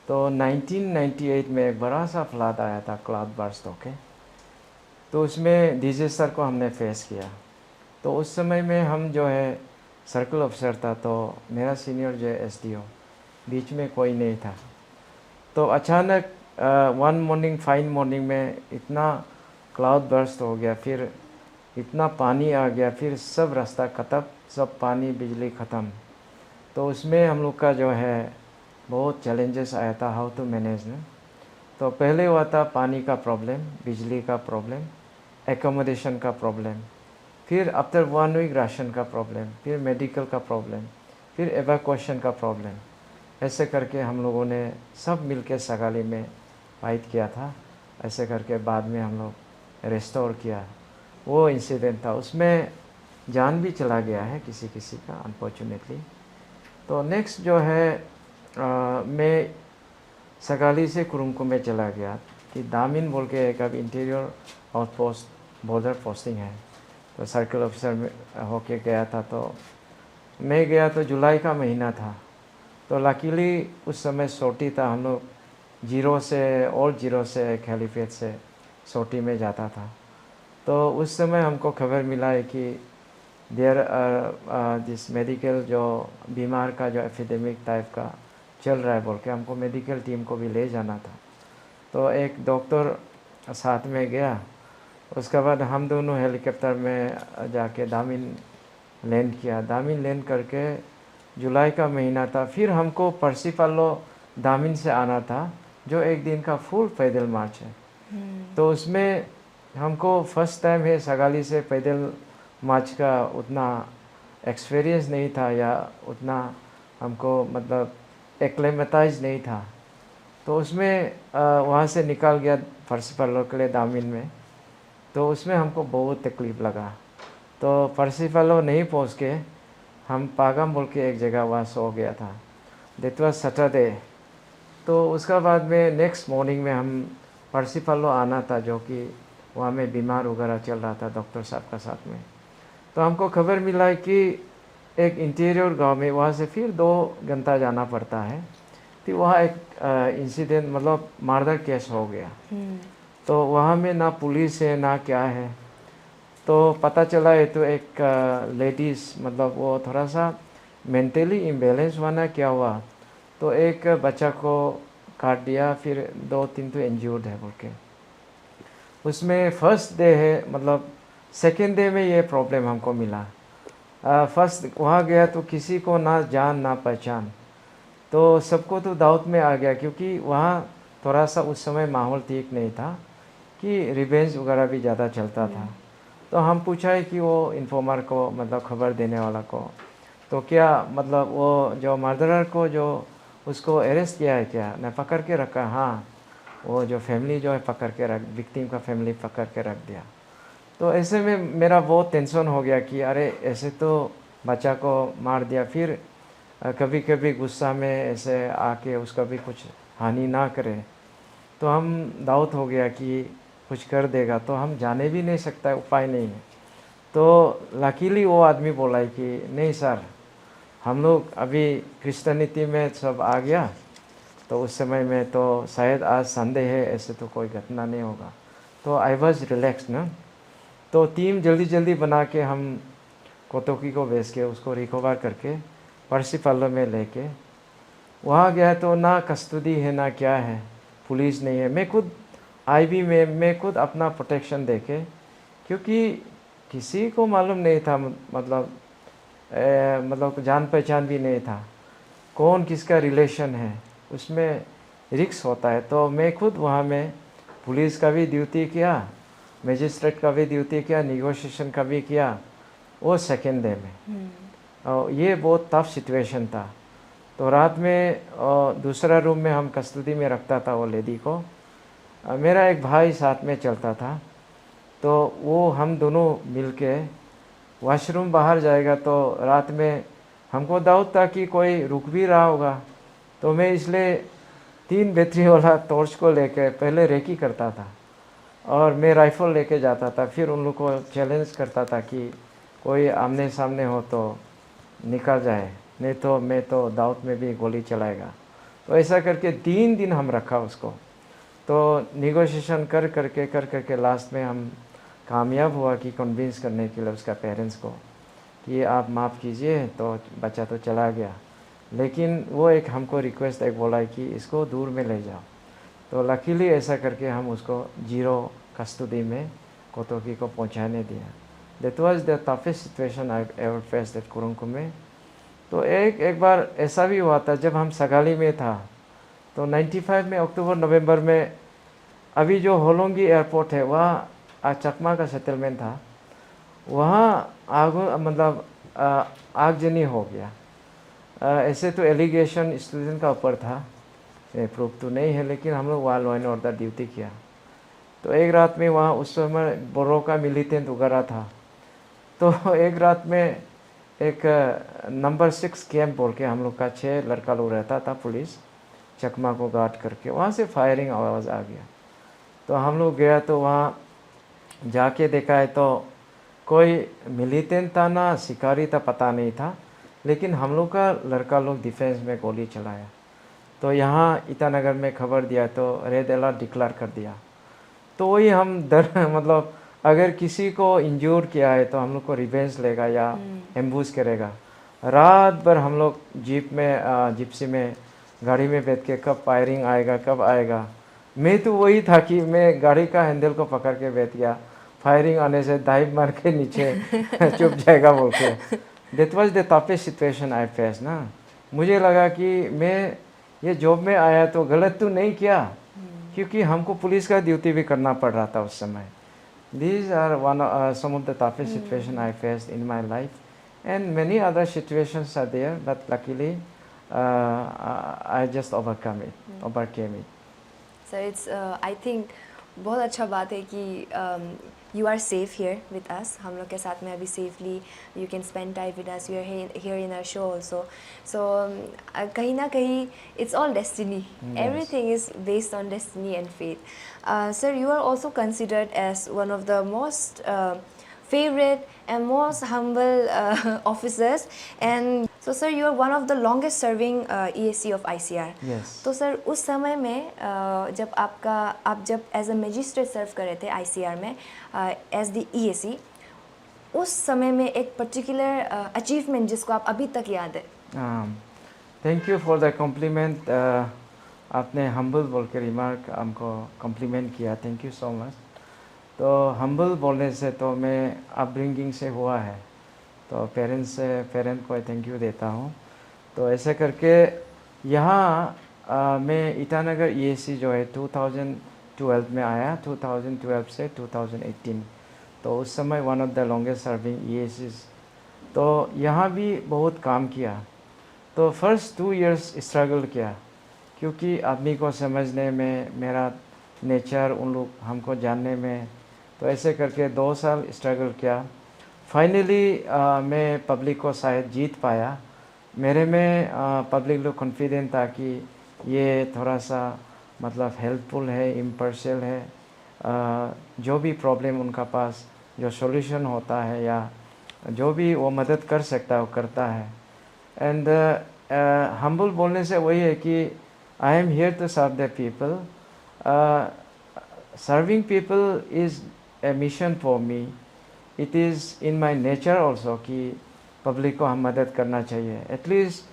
तो 1998 में एक बड़ा सा फ्लड आया था, क्लाउड बर्स्ट होके. तो उसमें डिजास्टर को हमने फेस किया. तो उस समय में हम जो है सर्कल ऑफिसर था, तो मेरा सीनियर जो है SDO, बीच में कोई नहीं था. तो अचानक वन मॉर्निंग फाइन मॉर्निंग में इतना क्लाउड बर्स्ट हो गया, फिर इतना पानी आ गया, फिर सब रास्ता ख़त्म, सब पानी बिजली ख़त्म. तो उसमें हम लोग का जो है बहुत चैलेंजेस आया था हाउ टू मैनेज ना. तो पहले हुआ था पानी का प्रॉब्लम, बिजली का प्रॉब्लम, एकोमोडेशन का प्रॉब्लम, फिर आफ्टर 1 वीक राशन का प्रॉब्लम, फिर मेडिकल का प्रॉब्लम, फिर एवैक्यूएशन का प्रॉब्लम. ऐसे करके हम लोगों ने सब मिल के सगाली में फाइट किया था. ऐसे करके बाद में हम लोग रेस्टोर किया. वो इंसिडेंट था, उसमें जान भी चला गया है किसी किसी का अनफॉर्चुनेटली. तो नेक्स्ट जो है मैं सगाली से कुरुंगको में चला गया कि दामिन बोल के एक अब इंटीरियर आउटपोस्ट बॉर्डर पोस्टिंग है. तो सर्कल ऑफिसर में होके गया था. तो मैं गया तो जुलाई का महीना था. तो लकीली उस समय सोटी था, हम लोग जीरो से एक हेलीपैड से सोटी में जाता था. तो उस समय हमको खबर मिला है कि देयर दिस मेडिकल जो बीमार का जो एपिडेमिक टाइप का चल रहा है बोल के हमको मेडिकल टीम को भी ले जाना था. तो एक डॉक्टर साथ में गया. उसके बाद हम दोनों हेलीकॉप्टर में जाके दामिन लैंड किया. दामिन लैंड करके जुलाई का महीना था. फिर हमको पर्सिपालो दामिन से आना था, जो एक दिन का फुल पैदल मार्च है. तो उसमें हमको फर्स्ट टाइम है सगाली से पैदल मार्च का उतना एक्सपीरियंस नहीं था, या उतना हमको मतलब एक्लेमेटाइज नहीं था. तो उसमें वहाँ से निकल गया पर्सिपालो के लिए दामिन में. तो उसमें हमको बहुत तकलीफ़ लगा. तो पर्सिपालो नहीं पहुँच के हम पागम बोल के एक जगह वहाँ सो गया था. That was Saturday. तो उसका बाद में नेक्स्ट मॉर्निंग में हम पर्सिपालो आना था, जो कि वहाँ में बीमार वगैरह चल रहा था डॉक्टर साहब का साथ में. तो हमको खबर मिला कि एक इंटीरियर गांव में वहाँ से फिर 2 घंटा जाना पड़ता है. तो वहाँ एक इंसिडेंट मतलब मर्डर केस हो गया. तो वहाँ में ना पुलिस है ना क्या है. तो पता चला ये तो एक लेडीज़ मतलब वो थोड़ा सा मेंटली इम्बेलेंस हुआ ना, क्या हुआ तो एक बच्चा को काट दिया, फिर 2-3 तो इंज्यूर्ड है बोल के। उसमें फर्स्ट डे है, मतलब सेकेंड डे में ये प्रॉब्लम हमको मिला। फर्स्ट वहाँ गया तो किसी को ना जान ना पहचान, तो सबको तो डाउट में आ गया, क्योंकि वहाँ थोड़ा सा उस समय माहौल ठीक नहीं था कि रिवेंज वगैरह भी ज़्यादा चलता था। तो हम पूछा है कि वो इन्फॉर्मर को, मतलब खबर देने वाला को, तो क्या मतलब वो जो मर्डरर को जो उसको अरेस्ट किया है क्या, न पकड़ के रखा? हाँ, वो जो फैमिली जो है पकड़ के रख, विक्टिम का फैमिली पकड़ के रख दिया। तो ऐसे में मेरा बहुत टेंशन हो गया कि अरे ऐसे तो बच्चा को मार दिया, फिर कभी कभी गुस्सा में ऐसे आके उसका भी कुछ हानि ना करे, तो हम डाउट हो गया कि कुछ कर देगा, तो हम जाने भी नहीं सकता, उपाय नहीं है। तो लकीली वो आदमी बोला है कि नहीं सर, हम लोग अभी क्रिश्चियनिटी में सब आ गया, तो उस समय में तो शायद आज संडे है, ऐसे तो कोई घटना नहीं होगा। तो आई वॉज रिलैक्स ना। तो टीम जल्दी जल्दी बना के हम कोतोकी को भेज के उसको रिकवर करके पर्सिपल्लो में लेके वहाँ गया, तो ना कस्टडी है ना क्या है, पुलिस नहीं है। मैं खुद आईबी में मैं खुद अपना प्रोटेक्शन देके, क्योंकि किसी को मालूम नहीं था, मतलब जान पहचान भी नहीं था, कौन किसका रिलेशन है, उसमें रिक्स होता है। तो मैं खुद वहाँ में पुलिस का भी ड्यूटी किया, मजिस्ट्रेट का भी ड्यूटी किया, निगोशिएशन का भी किया, वो सेकेंड डे में। और ये बहुत टफ सिचुएशन था। तो रात में दूसरा रूम में हम कस्टडी में रखता था वो लेडी को। मेरा एक भाई साथ में चलता था, तो वो हम दोनों मिलके वॉशरूम बाहर जाएगा, तो रात में हमको डाउट था कि कोई रुक भी रहा होगा, तो मैं इसलिए 3 बैटरी वाला टॉर्च को लेकर पहले रेकी करता था, और मैं राइफ़ल लेके जाता था। फिर उन लोग को चैलेंज करता था कि कोई आमने सामने हो तो निकल जाए, नहीं तो मैं तो डाउट में भी गोली चलाएगा। तो ऐसा करके 3 दिन हम रखा उसको। तो निगोशिएशन कर करके लास्ट में हम कामयाब हुआ कि कन्विंस करने के लिए उसका पेरेंट्स को कि आप माफ़ कीजिए, तो बच्चा तो चला गया, लेकिन वो एक हमको रिक्वेस्ट एक बोला है कि इसको दूर में ले जाओ। तो लकीली ऐसा करके हम उसको 0 कस्टडी में कोतोकी को पहुंचाने दिया। That was the toughest situation I ever faced at Kurung Kumey में। तो एक बार ऐसा भी हुआ था जब हम सगाली में था, तो 95 में अक्टूबर नवंबर में, अभी जो होलोंगी एयरपोर्ट है वहाँ चकमा का सेटलमेंट था, वहाँ आगजनी हो गया। ऐसे तो एलिगेशन स्टूडेंट का ऊपर था, प्रूफ तो नहीं है, लेकिन हम लोग वहाँ लॉ एंड ऑर्डर ड्यूटी किया। तो एक रात में वहाँ उस समय बोरो का मिलिटेंट वगैरह था, तो एक रात में एक नंबर 6 कैंप बोल के हम लोग का 6 लड़का लोग रहता था, पुलिस चकमा को गार्ड करके, वहाँ से फायरिंग आवाज़ आ गया। तो हम लोग गया, तो वहाँ जाके देखा है तो कोई मिलिटेंट था ना शिकारी था, पता नहीं था, लेकिन हम लोग का लड़का लोग डिफेंस में गोली चलाया। तो यहाँ ईटानगर में खबर दिया तो रेड अलर्ट डिक्लेयर कर दिया। तो वही हम डर मतलब अगर किसी को इंज्योर किया है तो हम लोग को रिवेंज लेगा या एम्बूश करेगा। रात भर हम लोग जीप में जिप्सी में गाड़ी में बैठ के कब फायरिंग आएगा कब आएगा। मैं तो वही था कि मैं गाड़ी का हैंडल को पकड़ के बैठ गया, फायरिंग आने से डाइव मार के नीचे चुप जाएगा बोल के। That was the toughest situation I face ना। मुझे लगा कि मैं ये जॉब में आया तो गलत तो नहीं किया, क्योंकि हमको पुलिस का ड्यूटी भी करना पड़ रहा था उस समय। These are some of the toughest situations I faced in my life, and many other situations are there, but luckily I just overcame it. Sir it's I think बहुत अच्छा बात है कि you are safe here with us, हम लोग के साथ में अभी safely you can spend time with us, you are here in our show also. So कहीं ना कहीं it's all destiny, everything is based on destiny and faith. Sir you are also considered as one of the most favorite and most humble officers, and so sir you are one of the longest serving EAC of ICR. Yes. तो sir उस समय में जब आप जब as a magistrate सर्व कर रहे थे ICR में एज द EAC, उस समय में एक पर्टिकुलर अचीवमेंट जिसको आप अभी तक याद है? Thank you for the compliment. आपने हम्बल बोल के रिमार्क हमको कॉम्प्लीमेंट किया, थैंक यू सो मच। तो हम्बल बोलने से तो मैं अपब्रिंगिंग से हुआ है, तो पेरेंट को थैंक यू देता हूँ। तो ऐसे करके यहाँ मैं ईटानगर ईएसी जो है 2012 में आया, 2012 से 2018, तो उस समय one of the longest serving EACs. तो यहाँ भी बहुत काम किया। तो फर्स्ट 2 इयर्स स्ट्रगल किया, क्योंकि आदमी को समझने में, मेरा नेचर उन लोग हमको जानने में, तो ऐसे करके 2 साल स्ट्रगल किया। फाइनली मैं पब्लिक को शायद जीत पाया। मेरे में पब्लिक लोग कॉन्फिडेंट था कि ये थोड़ा सा मतलब हेल्पफुल है, इम्पार्शियल है, जो भी प्रॉब्लम उनका पास जो सॉल्यूशन होता है या जो भी वो मदद कर सकता है वो करता है। एंड हम्बल बोलने से वही है कि I am here to serve the people. Serving people is a mission for me. It is in my nature also कि पब्लिक को हम मदद करना चाहिए। At least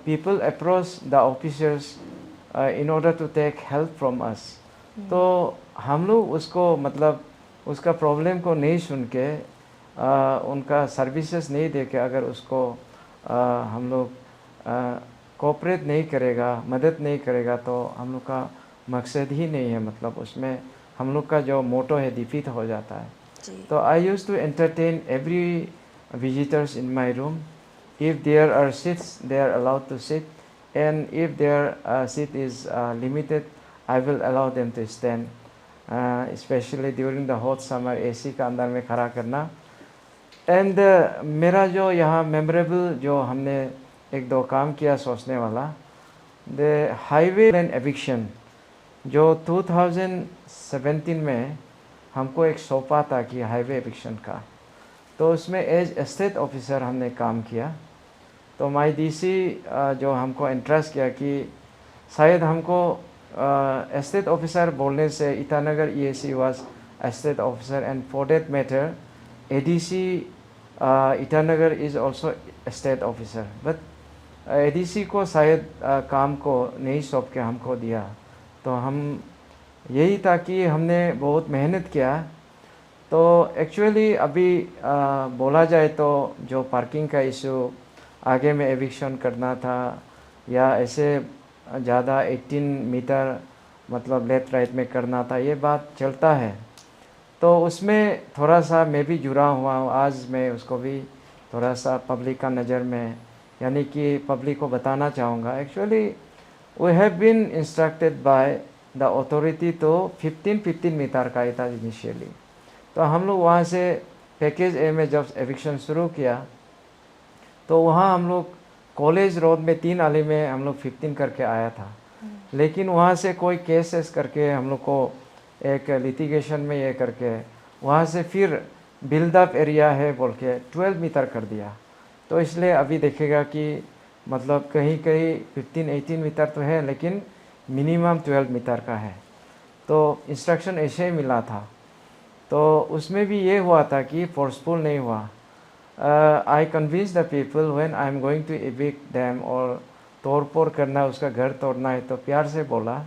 people approach the officers in order to take help from us. तो हम लोग उसको मतलब उसका प्रॉब्लम को नहीं सुन के उनका सर्विसेज नहीं दे के अगर उसको हम लोग कोऑपरेट नहीं करेगा, मदद नहीं करेगा, तो हम लोग का मकसद ही नहीं है, मतलब उसमें हम लोग का जो मोटो है डिफीट हो जाता है। तो I use to entertain every visitors in my room. If there are seats, they are allowed to sit, and if their seat is limited, I will allow them to stand. Especially during the hot summer, AC का अंदर में खड़ा करना। And मेरा जो यहाँ memorable जो हमने 1-2 काम किया सोचने वाला, द हाईवे एंड एविक्शन जो 2017 में हमको एक सौंपा था कि हाईवे एविक्शन का, तो उसमें एज एस्टेट ऑफिसर हमने काम किया। तो माई डीसी जो हमको इंटरेस्ट किया कि शायद हमको एस्टेट ऑफिसर बोलने से Itanagar EAC was estate officer, and for that matter ADC Itanagar is also estate officer, but ADC को शायद काम को नहीं सौंप के हमको दिया। तो हम यही था कि हमने बहुत मेहनत किया। तो एक्चुअली अभी बोला जाए तो जो पार्किंग का इशू, आगे में एविक्शन करना था या ऐसे ज़्यादा 18 मीटर मतलब लेफ्ट राइट में करना था, ये बात चलता है। तो उसमें थोड़ा सा मैं भी जुड़ा हुआ हूँ। आज मैं उसको भी थोड़ा सा पब्लिक का नज़र में, यानी कि पब्लिक को बताना चाहूँगा। Actually we have been instructed by the authority, तो 15 मीटर का ही था इनिशियली। तो हम लोग वहाँ से पैकेज ए में जब एविक्शन शुरू किया, तो वहाँ हम लोग कॉलेज रोड में 3 आली में हम लोग 15 करके आया था। लेकिन वहाँ से कोई केसेस करके हम लोग को एक लिटिगेशन में ये करके वहाँ से फिर बिल्डअप एरिया है बोल के 12 मीटर कर दिया। तो इसलिए अभी देखेगा कि मतलब कहीं कहीं 15-18 मीटर तो है, लेकिन मिनिमम 12 मीटर का है। तो इंस्ट्रक्शन ऐसे ही मिला था। तो उसमें भी ये हुआ था कि फोर्सफुल नहीं हुआ। I convince the people when I am going to evict them, और तोड़ फोड़ करना, उसका घर तोड़ना है, तो प्यार से बोला।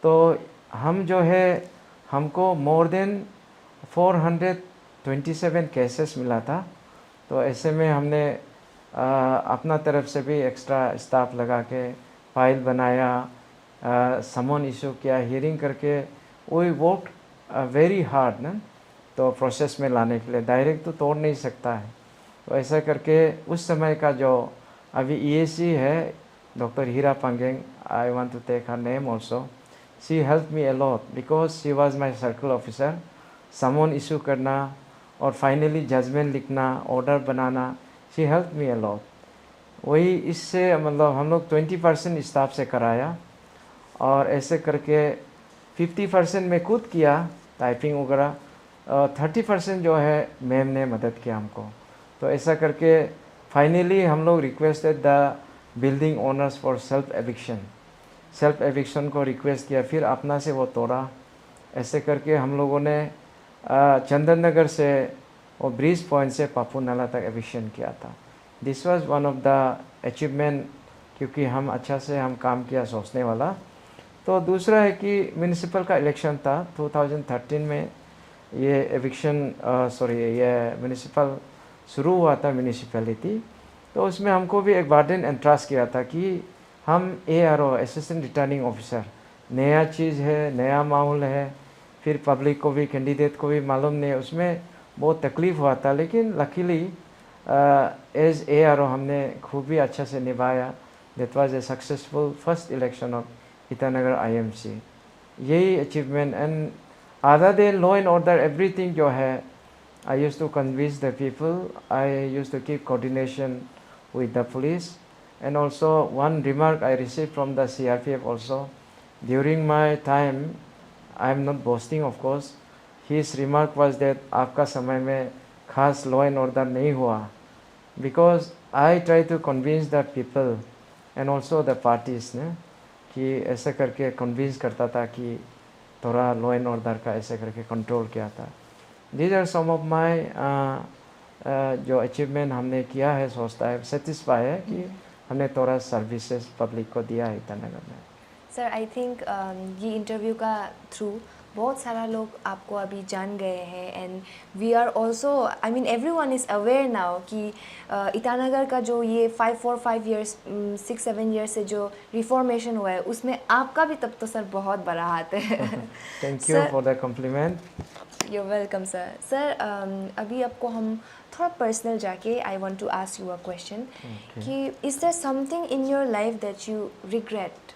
तो हम जो है हमको मोर देन 427 केसेस मिला था। तो ऐसे में हमने अपना तरफ से भी एक्स्ट्रा स्टाफ लगा के फाइल बनाया, समन इशू किया, हियरिंग करके वी वर्क वेरी हार्ड ना, तो प्रोसेस में लाने के लिए। डायरेक्ट तो तोड़ नहीं सकता है। तो ऐसा करके उस समय का जो अभी ईएसी है doctor Hira Pangeng, I want to take her name also, she help me a lot because she was my circle officer. Summon issue करना और फाइनली जजमेंट लिखना, ऑर्डर बनाना, शी हेल्प मी अलॉट। वही इससे मतलब हम लोग 20% स्टाफ से कराया, और ऐसे करके 50% में खुद किया टाइपिंग वगैरह, 30% जो है मैम ने मदद किया हमको। तो ऐसा करके फाइनली हम लोग requested the building owners for self eviction को रिक्वेस्ट किया, फिर अपना से वो तोड़ा। ऐसे करके हम लोगों ने चंदन नगर से और ब्रिज पॉइंट से पापू नाला तक एविक्शन किया था। This was one of the achievement, क्योंकि हम अच्छा से हम काम किया सोचने वाला। तो दूसरा है कि म्यूनिसिपल का इलेक्शन था 2013 में, ये एविक्शन ये म्यूनिसिपल शुरू हुआ था म्यूनिसिपैलिटी। तो उसमें हमको भी एक बर्डन एंट्रस्ट किया था कि हम ARO असिस्टेंट रिटर्निंग ऑफिसर, नया चीज़ है, नया माहौल है, फिर पब्लिक को भी कैंडिडेट को भी मालूम नहीं है, उसमें बहुत तकलीफ़ हुआ था। लेकिन लकीली एज ARO हमने खूब ही अच्छा से निभाया। That was a successful first election of Itanagar IMC। यही achievement. And other than law and order everything जो है, I used to convince the people, I used to keep coordination with the police. And also one remark I received from the CRPF also, during my time, I am not boasting of course, his remark was that आपका समय में खास law and order नहीं हुआ, because I try to convince the people and also the parties ने कि ऐसे करके convince करता था कि थोड़ा law and order का ऐसे करके control किया था। These are some of my जो अचीवमेंट हमने किया है, सोचता है सेटिस्फाई है कि हमने थोड़ा सर्विसेज पब्लिक को दिया है ईटानगर में। सर आई थिंक ये इंटरव्यू का थ्रू बहुत सारा लोग आपको अभी जान गए हैं, and we are also, I mean everyone is aware now कि ईटानगर का जो ये 5 ईयर्स 6-7 ईयर्स से जो रिफॉर्मेशन हुआ है उसमें आपका भी तब तो सर बहुत बड़ा हाथ है। Thank you for the compliment. You welcome sir. Sir अभी आपको हम थोड़ा पर्सनल जाके I want to ask you a question कि is there something in your life that you regret?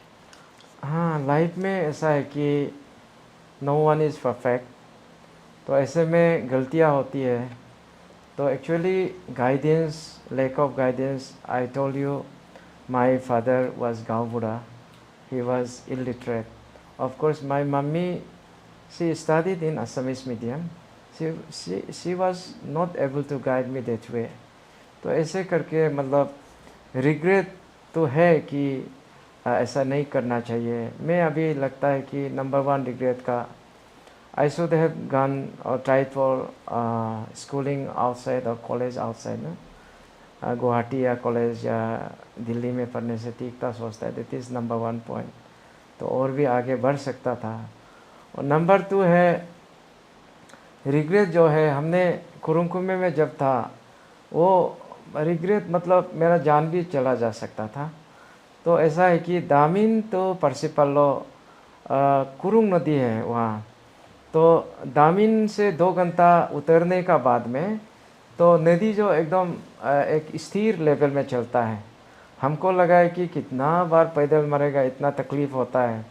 हाँ, लाइफ में ऐसा है कि नो वन इज़ परफेक्ट, तो ऐसे में गलतियाँ होती है। तो actually guidance, lack of guidance, I told you my father was gaon bura, he was illiterate. Of course my mummy, she studied in Assamese medium, she was not able to guide me that way. तो ऐसे करके मतलब regret तो है कि ऐसा नहीं करना चाहिए। मैं अभी लगता है कि नंबर 1 रिग्रेट का, आई शुड हैव गन और ट्राइड फॉर स्कूलिंग आउटसाइड और कॉलेज आउटसाइड ना, गुवाहाटी या कॉलेज या दिल्ली में पढ़ने से ठीक था, सोचता है। That is number 1 point. तो और भी आगे बढ़ सकता था। और नंबर 2 है रिग्रेट जो है, हमने कुरुंकुमे में जब था, वो रिग्रेट मतलब मेरा जान भी चला जा सकता था। तो ऐसा है कि दामिन तो परसिपल्लो कुरुंग नदी है वहाँ, तो दामिन से 2 घंटा उतरने का बाद में तो नदी जो एकदम एक स्थिर लेवल में चलता है। हमको लगा है कि कितना बार पैदल मरेगा, इतना तकलीफ़ होता है,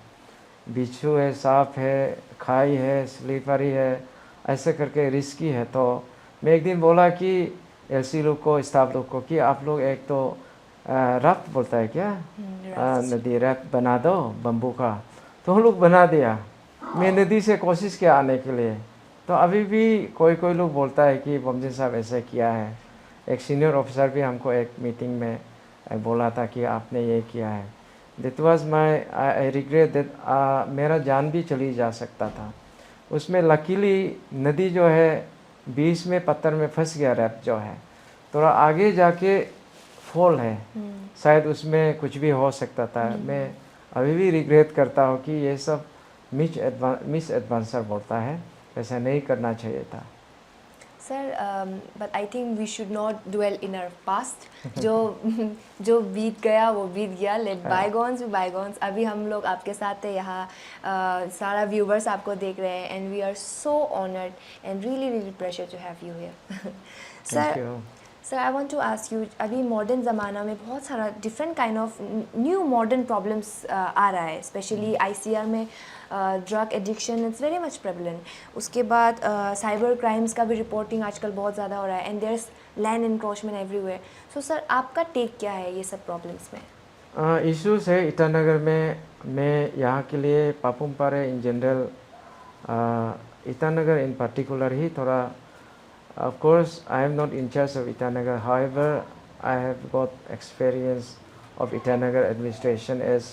बिच्छू है, सांप है, खाई है, स्लीपरी है, ऐसे करके रिस्की है। तो मैं एक दिन बोला कि LC लोग को, स्टाफ लोग को कि आप लोग एक तो राफ्ट बोलता है क्या, नदी राफ्ट बना दो बम्बू का। तो हम लोग बना दिया। मैं नदी से कोशिश किया आने के लिए। तो अभी भी कोई लोग बोलता है कि बमजिन साहब ऐसे किया है। एक सीनियर ऑफिसर भी हमको एक मीटिंग में बोला था कि आपने ये किया है। That was my, I regret that, मेरा जान भी चली जा सकता था उसमें। लकीली नदी जो है बीच में पत्थर में फंस गया, रैप जो है थोड़ा आगे जाके फॉल है, शायद उसमें कुछ भी हो सकता था। मैं अभी भी रिग्रेट करता हूँ कि ये सब मिस एडवांसर बोलता है, ऐसा नहीं करना चाहिए था। Sir but I think we should not dwell in our past. जो बीत गया वो बीत गया, लेट बायगॉन्स बी बायगॉन्स। अभी हम लोग आपके साथ है यहाँ, सारा व्यूवर्स आपको देख रहे हैं, and we are so honoured and really pressure to have you here. Sir I want to ask you, अभी मॉडर्न ज़माना में बहुत सारा different kind of new modern problems आ रहा है, स्पेशली ICR में drug addiction it's very much prevalent. उसके बाद साइबर क्राइम्स का भी रिपोर्टिंग आजकल बहुत ज़्यादा हो रहा है, and there is land encroachment everywhere. So sir आपका टेक क्या है ये सब प्रॉब्लम्स में? इश्यूज है ईटानगर में। मैं यहाँ के लिए Papum Pare in general, Itanagar in particular ही थोड़ा, of course I am not in charge of Itanagar, however I have got experience of Itanagar administration as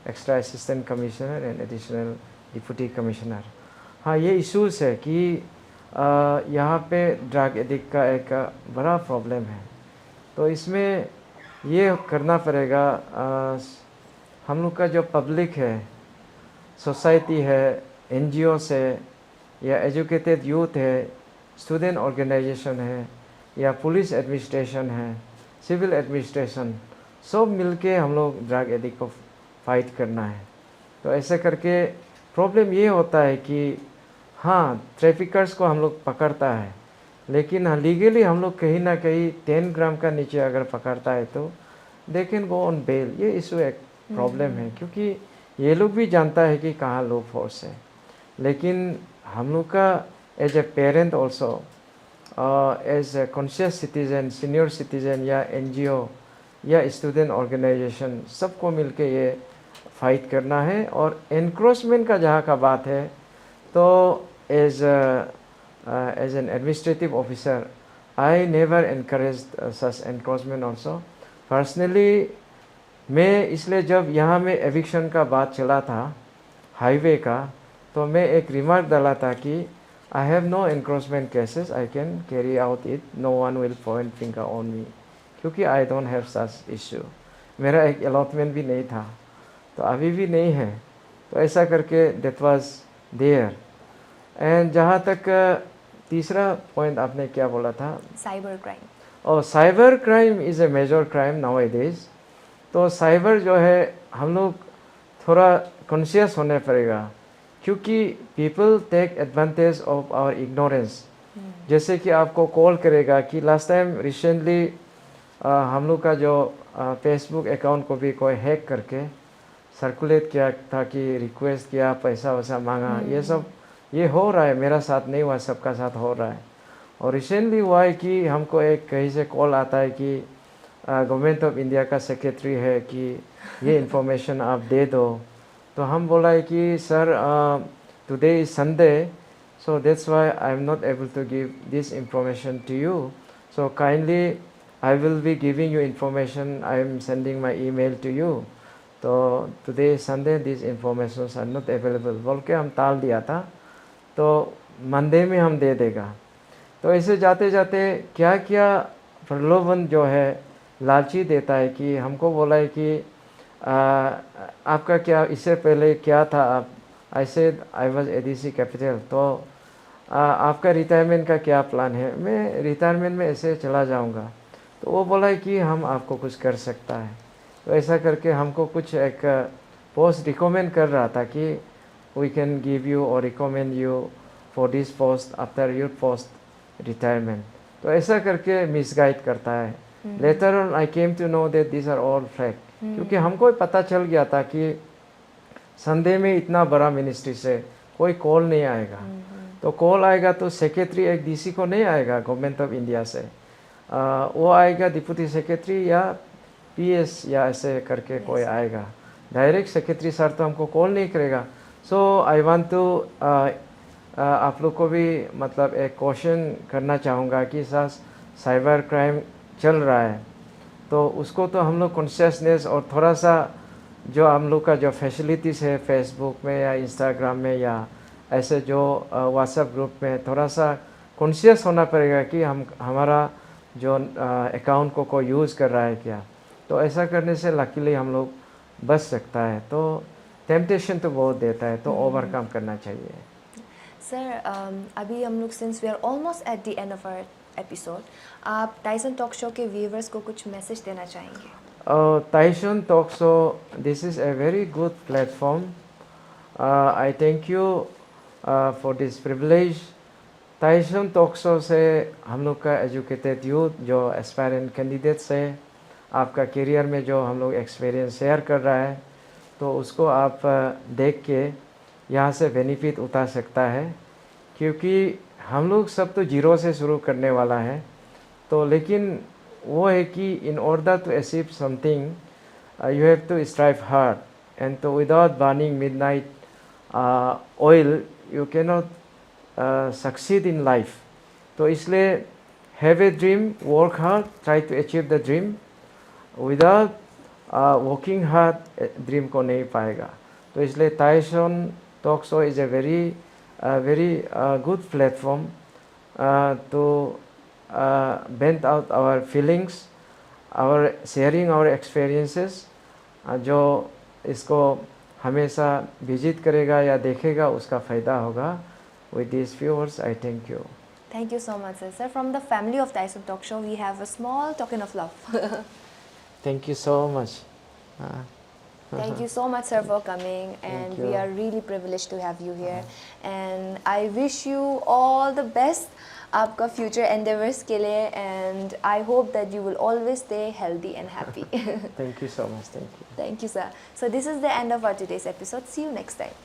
extra assistant commissioner and additional deputy commissioner। हाँ, ये इश्यूज है कि यहाँ पे ड्रग एडिक्ट का एक बड़ा प्रॉब्लम है। तो इसमें ये करना पड़ेगा, हम लोग का जो पब्लिक है, सोसाइटी है, एनजीओ से या एजुकेटेड यूथ है, स्टूडेंट ऑर्गेनाइजेशन है या पुलिस एडमिनिस्ट्रेशन है, सिविल एडमिनिस्ट्रेशन, सब मिलके हम लोग ड्रग एडिक्ट को फाइट करना है। तो ऐसे करके प्रॉब्लम ये होता है कि हाँ, ट्रैफिकर्स को हम लोग पकड़ता है, लेकिन लीगली हम लोग कहीं ना कहीं 10 ग्राम का नीचे अगर पकड़ता है तो they can go on bail. ये इशू एक प्रॉब्लम है, क्योंकि ये लोग भी जानता है कि कहाँ लो फोर्स है, लेकिन हम लोग का as a parent also, as a conscious citizen, senior citizen या एनजीओ या स्टूडेंट ऑर्गेनाइजेशन, सबको मिलके ये फाइट करना है। और एनक्रोचमेंट का जहाँ का बात है, तो as an administrative officer I never encourage such encroachment also personally. मैं इसलिए जब यहाँ में एविक्शन का बात चला था हाईवे का, तो मैं एक रिमार्क डाला था कि I have no encroachment cases, I can carry out it, no one will point finger on me, क्योंकि I don't have such issue. मेरा एक अलॉटमेंट भी नहीं था, तो अभी भी नहीं है। तो ऐसा करके दैट वाज देयर। एंड जहाँ तक तीसरा पॉइंट आपने क्या बोला था, साइबर क्राइम। और cyber crime is a major crime nowadays. तो साइबर जो है हम लोग थोड़ा कॉन्शियस होने पड़ेगा, क्योंकि people take advantage of our ignorance. जैसे कि आपको कॉल करेगा कि लास्ट टाइम रिसेंटली हम लोग का जो फेसबुक अकाउंट को भी कोई हैक करके सर्कुलेट किया था कि रिक्वेस्ट किया, पैसा वैसा मांगा, ये सब ये हो रहा है। मेरा साथ नहीं हुआ, सबका साथ हो रहा है। और रिसेंटली हुआ है कि हमको एक कहीं से कॉल आता है कि गवर्नमेंट ऑफ इंडिया का सेक्रेटरी है कि ये इन्फॉर्मेशन आप दे दो। तो हम बोला है कि sir today is Sunday, so that's why I am not able to give this information to you, so kindly I will be giving you information, I am sending my email to you, तो today is Sunday, these informations are not available बोल के हम टाल दिया था। तो Monday में हम दे देगा। तो ऐसे जाते जाते क्या क्या प्रलोभन जो है लालची देता है कि हमको बोला है कि आपका क्या इससे पहले क्या था, आप ऐसे आई वॉज एडीसी कैपिटल, तो आपका रिटायरमेंट का क्या प्लान है, मैं रिटायरमेंट में ऐसे चला जाऊंगा। तो वो बोला है कि हम आपको कुछ कर सकता है। तो ऐसा करके हमको कुछ एक पोस्ट रिकमेंड कर रहा था कि वी कैन गिव यू और recommend you for this post after your post retirement. तो ऐसा करके मिसगाइड करता है। Later on I came to know that this are all fact, क्योंकि हमको पता चल गया था कि संडे में इतना बड़ा मिनिस्ट्री से कोई कॉल नहीं आएगा। तो कॉल आएगा तो सेक्रेटरी एक डीसी को नहीं आएगा गवर्नमेंट ऑफ इंडिया से, वो आएगा डिप्टी सेक्रेटरी या पीएस या ऐसे करके कोई आएगा। डायरेक्ट सेक्रेटरी सर तो हमको कॉल नहीं करेगा। सो आई वांट टू आप लोग को भी मतलब एक क्वेश्चन करना चाहूँगा कि सर साइबर क्राइम चल रहा है, तो उसको तो हम लोग कॉन्शियसनेस और थोड़ा सा जो हम लोग का जो फैसिलिटीज़ है फेसबुक में या इंस्टाग्राम में या ऐसे जो व्हाट्सएप ग्रुप में, थोड़ा सा कॉन्शियस होना पड़ेगा कि हमारा जो अकाउंट को कोई यूज़ कर रहा है क्या। तो ऐसा करने से लकीली हम लोग बच सकता है। तो टेम्पटेशन तो बहुत देता है, तो ओवरकम करना चाहिए। सर अभी हम लोग since we are almost at the end of our episode, आप टाइसन टॉक शो के व्यूअर्स को कुछ मैसेज देना चाहेंगे? Tyson Talk Show, this is a very good platform. I thank you for this privilege. Tyson Talk Show से हम लोग का एजुकेटेड यूथ जो एस्पायरेंट कैंडिडेट्स है, आपका करियर में जो हम लोग एक्सपीरियंस शेयर कर रहा है, तो उसको आप देख के यहाँ से बेनिफिट उठा सकता है। क्योंकि हम लोग सब तो जीरो से शुरू करने वाला है, तो लेकिन वो है कि in order to achieve something you have to strive hard, and तो without burning midnight oil you cannot succeed in life. तो इसलिए have a dream, work hard, try to achieve the dream. Without working hard dream को नहीं पाएगा। तो इसलिए Tyson talk show is a very good platform to vent out our feelings, our sharing our experiences. जो इसको हमेशा visit करेगा या देखेगा उसका फ़ायदा होगा. With these few words, I thank you. Thank you so much, sir. Sir, from the family of Tyson Talk Show, we have a small token of love. Thank you so much. Thank you so much, sir, for coming, and Thank we you. are really privileged to have you here. And I wish you all the best आपका future endeavors के लिए, and I hope that you will always stay healthy and happy. Thank you so much. Thank you. Thank you, sir. So this is the end of our today's episode. See you next time.